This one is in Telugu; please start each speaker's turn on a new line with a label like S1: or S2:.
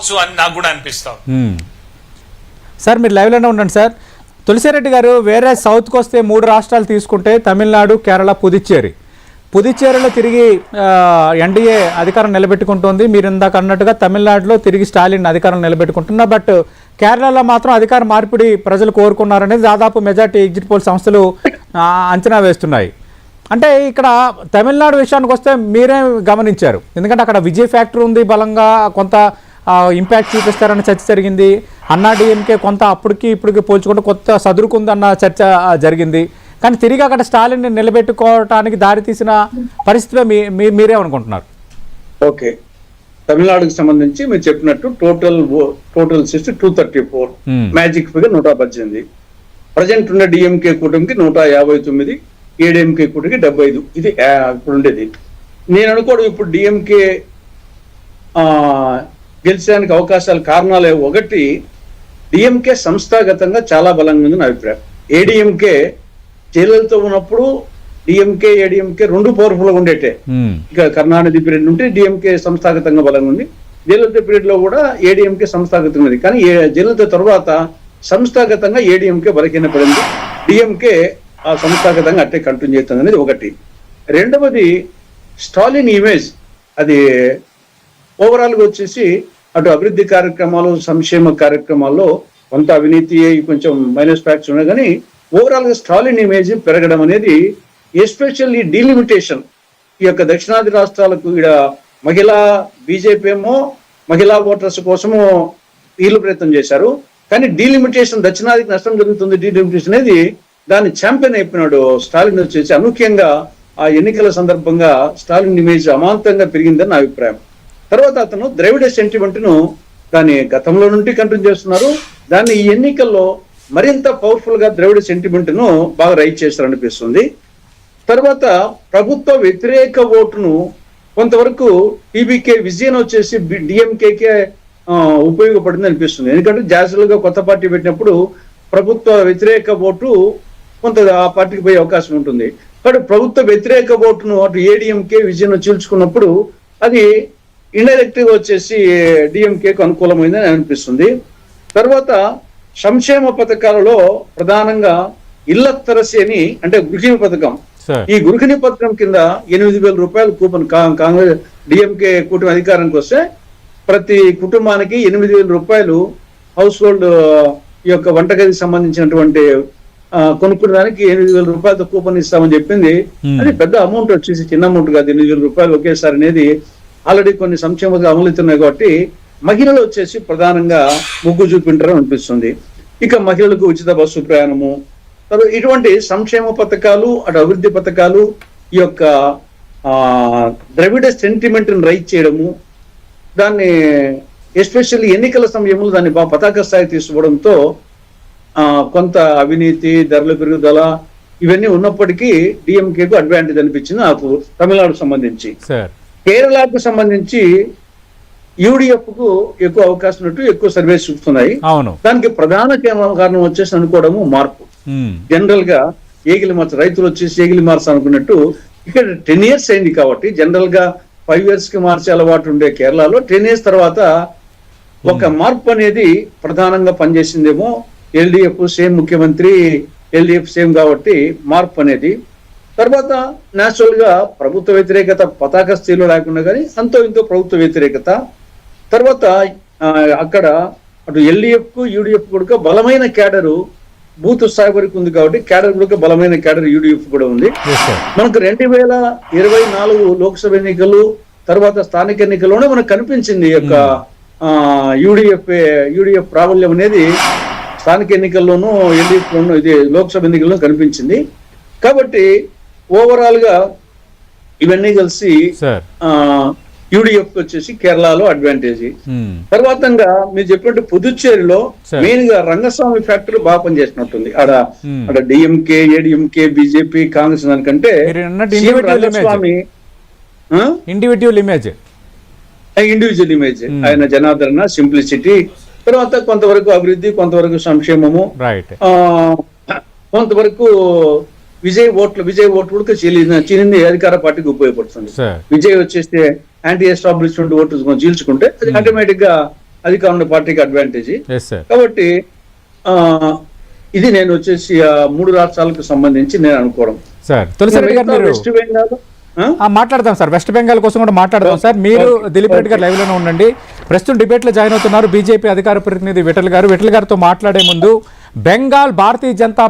S1: కావచ్చు అని నాకు కూడా అనిపిస్తాం.
S2: సార్ మీరు లైవ్లోనే ఉండండి సార్. తులసిరెడ్డి గారు, వేరే సౌత్కి వస్తే 3 రాష్ట్రాలు తీసుకుంటే తమిళనాడు, కేరళ, పుదుచ్చేరిలో తిరిగి ఎన్డీఏ అధికారం నిలబెట్టుకుంటుంది. మీరు ఇందాక అన్నట్టుగా తమిళనాడులో తిరిగి స్టాలిన్ అధికారం నిలబెట్టుకుంటున్నా. బట్ కేరళలో మాత్రం అధికార మార్పిడి ప్రజలు కోరుకున్నారనేది దాదాపు మెజార్టీ ఎగ్జిట్ పోల్ సంస్థలు అంచనా వేస్తున్నాయి. అంటే ఇక్కడ తమిళనాడు విషయానికి వస్తే మీరే గమనించారు, ఎందుకంటే అక్కడ విజయ్ ఫ్యాక్టరీ ఉంది, బలంగా కొంత ఇంపాక్ట్ చూపిస్తారన్న చర్చ జరిగింది. అన్నా డిఎంకే కొంత అప్పటికి ఇప్పటికి పోల్చుకుంటే కొత్త సదురుకుందన్న చర్చ జరిగింది. కానీ తిరిగి అక్కడ స్టాలిన్ నిలబెట్టుకోవటానికి దారి తీసిన పరిస్థితిలో మీరే అనుకుంటున్నారు?
S3: ఓకే, తమిళనాడుకి సంబంధించి మీరు చెప్పినట్టు total seats 234, magic figure 118. Present ఉన్న డిఎంకే కూటమికి 159, ఏడీఎంకే కూటమికి 75. ఇది ఇప్పుడు ఉండేది. నేను అనుకోవడం ఇప్పుడు డిఎంకే గెలిచడానికి అవకాశాలు కారణాలు ఒకటి, డిఎంకే సంస్థాగతంగా చాలా బలంగా ఉంది నా అభిప్రాయం. ఏడీఎంకే జైలతో ఉన్నప్పుడు డిఎంకే ఏడీఎంకే 2 పవర్ఫుల్ గా ఉండేటే. ఇక కరుణానిధి పీరియడ్ నుండి డిఎంకే సంస్థాగతంగా బలంగా ఉంది. జయలలిత పీరియడ్ లో కూడా ఏడీఎంకే సంస్థాగతంగా ఉంది. కానీ జయలలిత తర్వాత సంస్థాగతంగా ఏడీఎంకే బలహీనపడింది. డిఎంకే ఆ సంస్థాగతంగా అట్టే కంటిన్యూ చేస్తుంది అనేది ఒకటి. రెండవది, స్టాలిన్ ఇమేజ్ అది ఓవరాల్ గా వచ్చేసి అటు అభివృద్ధి కార్యక్రమాలు, సంక్షేమ కార్యక్రమాల్లో కొంత అవినీతి, కొంచెం మైనస్ ఫ్యాక్ట్స్ ఉన్నాయి. కానీ ఓవరాల్ గా స్టాలిన్ ఇమేజ్ పెరగడం అనేది, ఎస్పెషల్లీ డీలిమిటేషన్ ఈ యొక్క దక్షిణాది రాష్ట్రాలకు ఇక్కడ మహిళా బీజేపీ ఏమో మహిళా ఓటర్స్ కోసము వీళ్ళు ప్రయత్నం చేశారు. కానీ డీలిమిటేషన్ దక్షిణాదికి నష్టం జరుగుతుంది, డీలిమిటేషన్ అనేది దాన్ని ఛాంపియన్ అయిపోయినాడు స్టాలిన్ వచ్చేసి. అనూహ్యంగా ఆ ఎన్నికల సందర్భంగా స్టాలిన్ ఇమేజ్ అమాంతంగా పెరిగిందని నా అభిప్రాయం. తర్వాత అతను ద్రవిడ సెంటిమెంట్ ను దాన్ని గతంలో నుండి కంటిన్యూ చేస్తున్నారు. దాన్ని ఈ ఎన్నికల్లో మరింత పవర్ఫుల్ గా ద్రవిడ సెంటిమెంట్ ను బాగా రైట్ చేస్తారనిపిస్తుంది. తర్వాత ప్రభుత్వ వ్యతిరేక ఓటును కొంతవరకు టీబీకే విజయం వచ్చేసి డిఎంకేకే ఉపయోగపడింది అనిపిస్తుంది. ఎందుకంటే జాసులుగా కొత్త పార్టీ పెట్టినప్పుడు ప్రభుత్వ వ్యతిరేక ఓటు కొంత ఆ పార్టీకి పోయే అవకాశం ఉంటుంది. కాబట్టి ప్రభుత్వ వ్యతిరేక ఓటును అటు ఏడీఎంకే విజయం చీల్చుకున్నప్పుడు అది ఇండైరెక్ట్ గా వచ్చేసి డిఎంకేకు అనుకూలమైందని అనిపిస్తుంది. తర్వాత సంక్షేమ పథకాలలో ప్రధానంగా ఇళ్ల తరసి అని, అంటే గృహిణి పథకం. ఈ గృహిణి పథకం కింద 8,000 రూపాయలు కూపన్ కాంగ్రెస్ డిఎంకే కూటమి అధికారానికి వస్తే ప్రతి కుటుంబానికి 8,000 రూపాయలు హౌస్ హోల్డ్ ఈ యొక్క వంటగదికి సంబంధించినటువంటి కొనుక్కునే దానికి 8,000 రూపాయలతో కూపన్ ఇస్తామని చెప్పింది. అది పెద్ద అమౌంట్ వచ్చేసి చిన్న అమౌంట్ కాదు. 8,000 రూపాయలు ఒకేసారి అనేది ఆల్రెడీ కొన్ని సంక్షేమ అమలుతున్నాయి కాబట్టి మహిళలు వచ్చేసి ప్రధానంగా మొగ్గు చూపింటారని అనిపిస్తుంది. ఇక మహిళలకు ఉచిత బస్సు ప్రయాణము, ఇటువంటి సంక్షేమ పథకాలు, అటు అభివృద్ధి పథకాలు, ఈ యొక్క ద్రవిడ సెంటిమెంట్ ని రైట్ చేయడము, దాన్ని ఎస్పెషల్లీ ఎన్నికల సమయంలో దాన్ని పతాక స్థాయి తీసుకోవడంతో కొంత అవినీతి, ధరల పెరుగుదల ఇవన్నీ ఉన్నప్పటికీ డిఎంకేకు అడ్వాంటేజ్ అనిపించింది నాకు తమిళనాడుకు సంబంధించి. కేరళకు సంబంధించి యూడిఎఫ్ కు ఎక్కువ అవకాశం ఉన్నట్టు ఎక్కువ సర్వేస్ చూపుతున్నాయి. దానికి ప్రధాన కారణం వచ్చేసి అనుకోవడము మార్పు. జనరల్ గా ఏగిలి మార్చ రైతులు వచ్చేసి ఏగిలి మార్చ అనుకున్నట్టు ఇక్కడ 10 years అయింది కాబట్టి జనరల్ గా 5 years కి మార్చే అలవాటు ఉండే కేరళలో 10 years తర్వాత ఒక మార్పు అనేది ప్రధానంగా పనిచేసిందేమో. ఎల్డిఎఫ్ సేమ్ ముఖ్యమంత్రి, ఎల్డిఎఫ్ సేమ్ కాబట్టి మార్పు అనేది. తర్వాత నేచురల్ గా ప్రభుత్వ వ్యతిరేకత పతాక స్థితిలో లేకుండా కానీ అంతో ఇంతో ప్రభుత్వ వ్యతిరేకత. తర్వాత అక్కడ అటు ఎల్డిఎఫ్ కు యూడిఎఫ్ కూడా బలమైన క్యాడరు బూత్ స్థాయి వరకు ఉంది కాబట్టి క్యాడర్ కూడా బలమైన క్యాడర్ యూడిఎఫ్ కూడా ఉంది. మనకు 2024 లోక్సభ ఎన్నికలు తర్వాత స్థానిక ఎన్నికల్లోనే మనకు కనిపించింది ఈ యొక్క యూడిఎఫ్ ప్రాబల్యం అనేది స్థానిక ఎన్నికల్లోనూ ఎల్డిఎఫ్ లోనూ ఇది లోక్సభ ఎన్నికల్లో కనిపించింది. కాబట్టి ఓవరాల్ గా ఇవన్నీ కలిసి యూడిఎఫ్ వచ్చేసి కేరళలో అడ్వాంటేజ్. తర్వాత మీరు చెప్పినట్టు పుదుచ్చేరిలో మెయిన్ గా రంగస్వామి ఫ్యాక్టరీ బాగా పనిచేసినట్టుంది. ఆడ డిఎంకే, ఏడిఎంకే, బీజేపీ, కాంగ్రెస్ దానికంటే రంగస్వామి
S2: ఇండివిజువల్
S3: ఇమేజ్, ఆయన జనాదరణ, సింప్లిసిటీ, తర్వాత కొంతవరకు అభివృద్ధి, కొంతవరకు సంక్షేమము, కొంతవరకు విజయ్ ఓట్లు చీలింది అధికార పార్టీకి ఉపయోగపడుతుంది. విజయ్ వచ్చేస్తే యాంటీ ఎస్టాబ్లిష్మెంట్ ఓట్లు చీల్చుకుంటే అది ఆటోమేటిక్ గా అధికారం ఉన్న పార్టీకి అడ్వాంటేజ్.
S2: Yes sir.
S3: కాబట్టి ఇది నేను వచ్చేసి 3 రాష్ట్రాలకు సంబంధించి నేను అనుకోవడం.
S2: సార్ తులసిరెడ్డి గారు మీరు
S3: వెస్ట్ బెంగాల్
S2: మాట్లాడదాం సార్, వెస్ట్ బెంగాల్ కోసం కూడా మాట్లాడదాం సార్. మీరు దిలీప్ రెడ్డి గారు లైవ్లోనే ఉండండి. ప్రస్తుతం డిబేట్లో జాయిన్ అవుతున్నారు బీజేపీ అధికార ప్రతినిధి విఠల్ గారు. విఠల్ గారితో మాట్లాడే ముందు బెంగాల్ భారతీయ జనతా